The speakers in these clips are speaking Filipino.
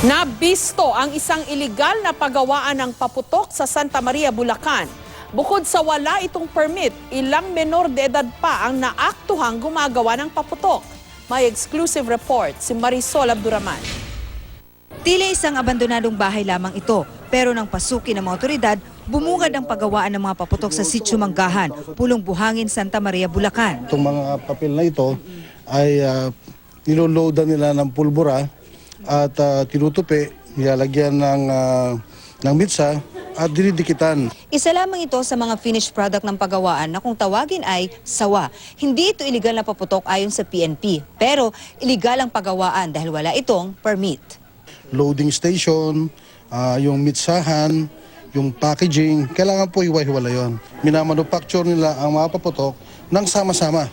Nabisto ang isang iligal na paggawaan ng paputok sa Santa Maria, Bulacan. Bukod sa wala itong permit, ilang menor de edad pa ang naaktuhang gumagawa ng paputok. May exclusive report si Marisol Abduraman. Tila isang abandonadong bahay lamang ito, pero nang pasukin ng mga otoridad, bumungad ang paggawaan ng mga paputok sa Sitio Manggahan, Pulong Buhangin, Santa Maria, Bulacan. Itong mga papel na ito ay niloloadan nila ng pulbura at tinutupi, nilalagyan ng mitsa at dinidikitan. Isa lamang ito sa mga finished product ng paggawaan na kung tawagin ay sawa. Hindi ito iligal na paputok ayon sa PNP, pero iligal ang paggawaan dahil wala itong permit. Loading station, yung mitsahan, yung packaging, kailangan po hiwa-hiwala yun. Minamanufacture nila ang mga paputok ng sama-sama.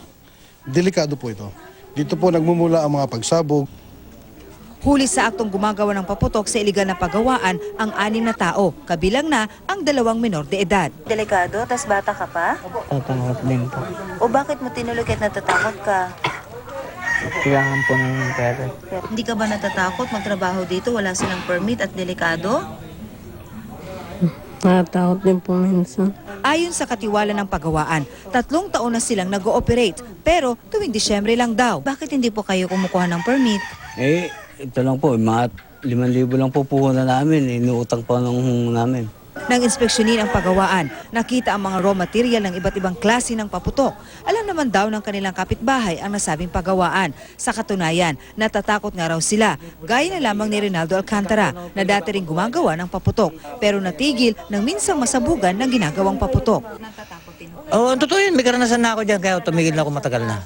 Delikado po ito. Dito po nagmumula ang mga pagsabog. Huli sa aktong gumagawa ng paputok sa iligal na paggawaan ang 6 na tao, kabilang na ang 2 menor de edad. Delikado, tas bata ka pa? Tatakot din po. O bakit mo tinulog at natatakot ka? Kailangan po ng pera. Hindi ka ba natatakot magtrabaho dito? Wala silang permit at delikado? Natatakot din po minsan. Ayon sa katiwala ng paggawaan, 3 taon na silang nag-ooperate. Pero tuwing Disyembre lang daw. Bakit hindi po kayo kumukuha ng permit? Ito lang po, mga 5,000 lang po puhunan namin. Inuutang pa nung namin. Nang inspeksyonin ang paggawaan, nakita ang mga raw material ng iba't ibang klase ng paputok. Alam naman daw ng kanilang kapitbahay ang nasabing paggawaan. Sa katunayan, natatakot nga raw sila. Gaya na lamang ni Rinaldo Alcantara na dati ring gumagawa ng paputok pero natigil nang minsang masabugan ng ginagawang paputok. Oo, totoo yun. May karanasan na ako dyan kaya tumigil na ako matagal na.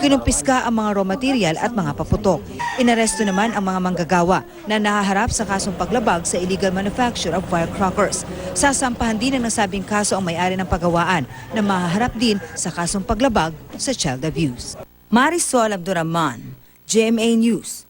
Kinumpiska ang mga raw material at mga paputok. Inaresto naman ang mga manggagawa na nahaharap sa kasong paglabag sa illegal manufacture of firecrackers. Sasampahan din ang nasabing kaso ang may-ari ng paggawaan na mahaharap din sa kasong paglabag sa child abuse. Marisol Abduraman, GMA News.